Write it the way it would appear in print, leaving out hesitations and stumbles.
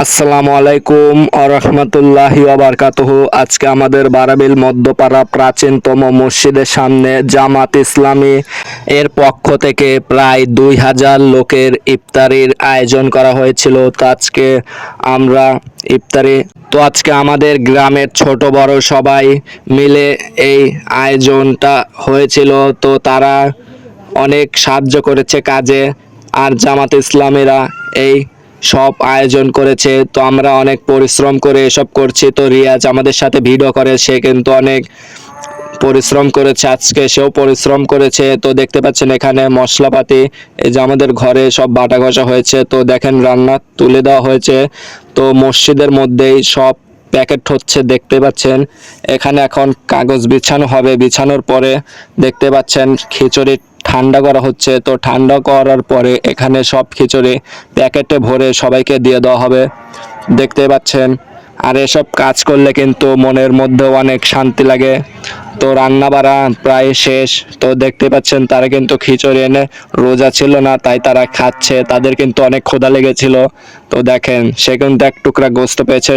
আসসালামু আলাইকুম আরহামতুল্লাহি ওয়াবারকাতুহু। আজকে আমাদের বারাবিল মধ্যপাড়া প্রাচীনতম মসজিদের সামনে জামাত ইসলামী এর পক্ষ থেকে প্রায় 2000 লোকের ইফতারির আয়োজন করা হয়েছিল। তো আজকে আমরা আজকে আমাদের গ্রামের ছোট বড় সবাই মিলে এই আয়োজনটা হয়েছিল। তো তারা অনেক সাহায্য করেছে কাজে, আর জামাত ইসলামীরা এই সব আয়োজন করেছে। তো আমরা অনেক পরিশ্রম করে এসব করছি। তো রিয়াজ আমাদের সাথে ভিডিও করে, সে কিন্তু অনেক পরিশ্রম করেছে, আজকে সেও পরিশ্রম করেছে। তো দেখতে পাচ্ছেন এখানে মশলাপাতি, এই যে আমাদের ঘরে সব বাটা ঘষা হয়েছে। তো দেখেন রান্না তুলে দেওয়া হয়েছে। তো মসজিদের মধ্যেই সব প্যাকেট হচ্ছে, দেখতে পাচ্ছেন। এখানে এখন কাগজ বিছানো হবে, বিছানোর পরে দেখতে পাচ্ছেন খিচুড়ি ঠান্ডা করা হচ্ছে। তো ঠান্ডা করার পরে এখানে সব খিচুড়ি প্যাকেটে ভরে সবাইকে দিয়ে দেওয়া হবে, দেখতে পাচ্ছেন। আর এসব কাজ করলে কিন্তু মনের মধ্যেও অনেক শান্তি লাগে। তো রান্না বাড়া প্রায় শেষ। তো দেখতে পাচ্ছেন তারা কিন্তু খিচুড়ি এনে, রোজা ছিল না তাই তারা খাচ্ছে, তাদের কিন্তু অনেক ক্ষুধা লেগেছিল। তো দেখেন সে কিন্তু এক টুকরা গোস্ত পেয়েছে।